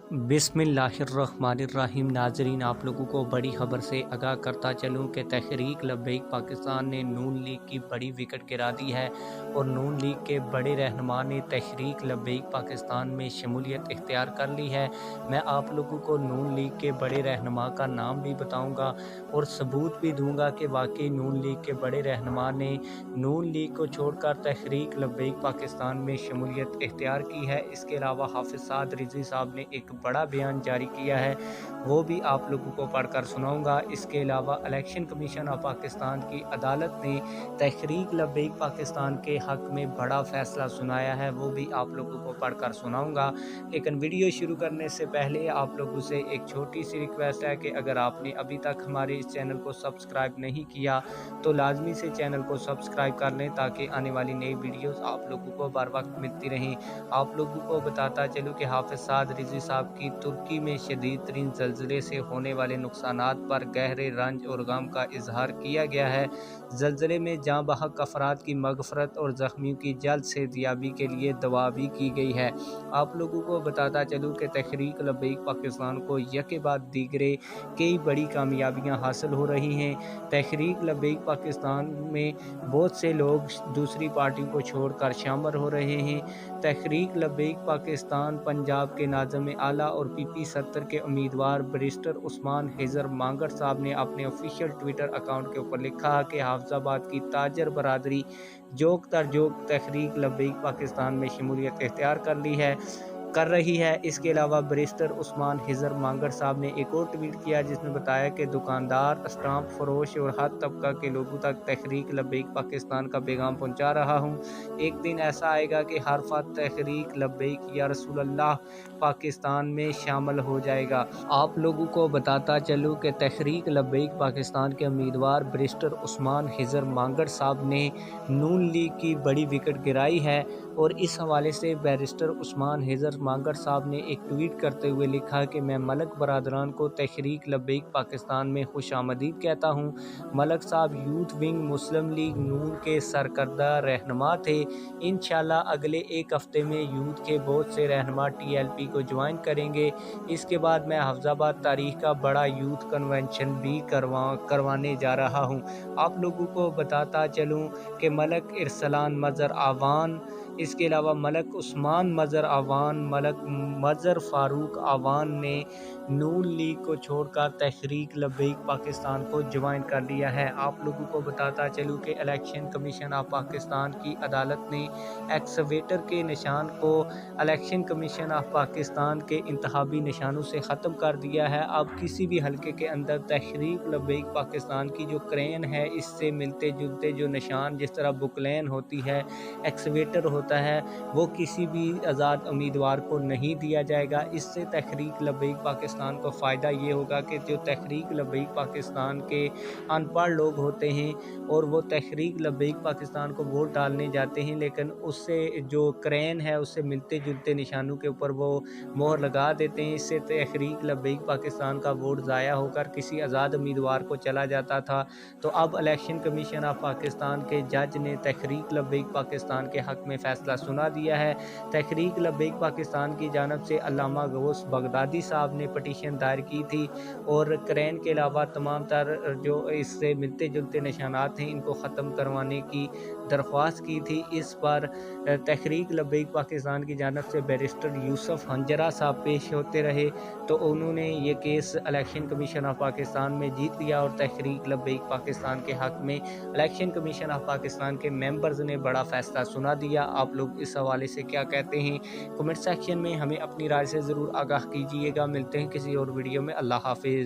बिस्मिल्लाहिर्रहमानिर्रहीम। नाजरीन, आप लोगों को बड़ी खबर से आगाह करता चलूं कि तहरीक लब्बैक पाकिस्तान ने नून लीग की बड़ी विकेट गिरा दी है और नून लीग के बड़े रहनुमा ने तहरीक लब्बैक पाकिस्तान में शमूलियत इख्तियार कर ली है। मैं आप लोगों को नून लीग के बड़े रहनुमा का नाम भी बताऊंगा और सबूत भी दूंगा कि वाकई नून लीग के बड़े रहनुमा ने नून लीग को छोड़कर तहरीक लब्बैक पाकिस्तान में शमूलियत इख्तियार की है। इसके अलावा हाफिज साद रिजवी साहब ने एक बड़ा बयान जारी किया है, वो भी आप लोगों को पढ़कर सुनाऊंगा। इसके अलावा इलेक्शन कमीशन ऑफ पाकिस्तान की अदालत ने तहरीक लब्बैक पाकिस्तान के हक में बड़ा फैसला सुनाया है, वो भी आप लोगों को पढ़कर सुनाऊंगा। लेकिन वीडियो शुरू करने से पहले आप लोगों से एक छोटी सी रिक्वेस्ट है कि अगर आपने अभी तक हमारे इस चैनल को सब्सक्राइब नहीं किया तो लाजमी से चैनल को सब्सक्राइब कर लें ताकि आने वाली नई वीडियोस आप लोगों को बर वक्त मिलती रहें। आप लोगों को बताता चलूँ कि हाफिज साद रिजवी साहब की तुर्की में शदीद तरीन ज़लज़ले से होने वाले नुकसानात पर गहरे रंज और गम का इजहार किया गया है। ज़लज़ले में जाँ बहक अफराद की मगफरत और ज़ख्मियों की जल्द सेहतयाबी के लिए दुआ भी की गई है। आप लोगों को बताता चलूँ कि तहरीक लब्बैक पाकिस्तान को यके बाद दीगरे कई बड़ी कामयाबियाँ हासिल हो रही हैं। तहरीक लब्बैक पाकिस्तान में बहुत से लोग दूसरी पार्टियों को छोड़कर शामिल हो रहे हैं। तहरीक लब्बैक पाकिस्तान पंजाब के नाज़िम आला और PP 70 के उम्मीदवार बैरिस्टर उस्मान हिजर मांगड़ साहब ने अपने ऑफिशियल ट्विटर अकाउंट के ऊपर लिखा कि हाफिजाबाद की ताजर बरादरी जोक तर जोक तहरीक लब्बैक पाकिस्तान में शमूलियत इख्तियार कर रही है। इसके अलावा बैरिस्टर उस्मान हिजर मांगड़ साहब ने एक और ट्वीट किया जिसमें बताया कि दुकानदार, स्टाम्प फरोश और हर तबका के लोगों तक तहरीक लब्बैक पाकिस्तान का पैगाम पहुंचा रहा हूं। एक दिन ऐसा आएगा कि हर फर्द तहरीक लब्बैक या रसूल अल्लाह पाकिस्तान में शामिल हो जाएगा। आप लोगों को बताता चलूँ कि तहरीक लब्बैक पाकिस्तान के उम्मीदवार बैरिस्टर उस्मान हिजर मांगड़ साहब ने नून लीग की बड़ी विकेट गिराई है और इस हवाले से बैरिस्टर उस्मान हिजर मांगड़ साहब ने एक ट्वीट करते हुए लिखा कि मैं मलक बरादरान को तहरीक लब्बैक पाकिस्तान में खुशामदीद कहता हूँ। मलक साहब यूथ विंग मुस्लिम लीग नून के सरकर्दा रहनुमा थे। इंशाल्लाह अगले एक हफ्ते में यूथ के बहुत से रहनुमा TLP को ज्वाइन करेंगे। इसके बाद मैं हाफिजाबाद तारीख का बड़ा यूथ कन्वेंशन भी करवाने जा रहा हूँ। आप लोगों को बताता चलूँ कि मलक इरसलान मज़र आवान, इसके अलावा मलक उस्मान मज़र आवान, मलक मज़र फ़ारूक आवान ने नून लीग को छोड़कर तहरीक लब्बैक पाकिस्तान को ज्वाइन कर लिया है। आप लोगों को बताता चलूँ कि इलेक्शन कमीशन ऑफ पाकिस्तान की अदालत ने एक्सवेटर के निशान को इलेक्शन कमीशन ऑफ पाकिस्तान के इंतखाबी निशानों से ख़त्म कर दिया है। अब किसी भी हलके के अंदर तहरीक लब्बैक पाकिस्तान की जो क्रेन है, इससे मिलते जुलते जो निशान, जिस तरह बुकलैन होती है, एक्सवेटर होता है, वो किसी भी आज़ाद उम्मीदवार को नहीं दिया जाएगा। इससे तहरीक लब्बैक पाकिस्तान को फ़ायदा ये होगा कि जो तहरीक लब्बैक पाकिस्तान के अनपढ़ लोग होते हैं और वो तहरीक लब्बैक पाकिस्तान को वोट डालने जाते हैं, लेकिन उससे जो क्रेन है उससे मिलते जुलते निशानों के ऊपर वो मोहर लगा देते हैं। इससे तहरीक लब्बैक पाकिस्तान का वोट ज़ाया होकर किसी आज़ाद उम्मीदवार को चला जाता था। तो अब इलेक्शन कमीशन ऑफ पाकिस्तान के जज ने तहरीक लब्बैक पाकिस्तान के हक़ में फ़ैसला सुना दिया है। तहरीक लब्बैक पाकिस्तान की जानब से अल्लामा गौस बगदादी साहब ने पटिशन दायर की थी और क्रेन के अलावा तमाम तर जो इससे मिलते जुलते निशानात हैं इनको ख़त्म करवाने की दरख्वास्त की थी। इस पर तहरीक लब्बैक पाकिस्तान की जानब से बैरिस्टर यूसुफ हंजरा साहब पेश होते रहे, तो उन्होंने ये case election commission of Pakistan में जीत लिया और तहरीक लब्बैक पाकिस्तान के हक़ में इलेक्शन कमीशन ऑफ पाकिस्तान के मेंबर्स ने बड़ा फ़ैसला सुना दिया। आप लोग इस हवाले से क्या कहते हैं? कमेंट सेक्शन में हमें अपनी राय से ज़रूर आगाह कीजिएगा। मिलते हैं किसी और वीडियो में। अल्लाह हाफिज़।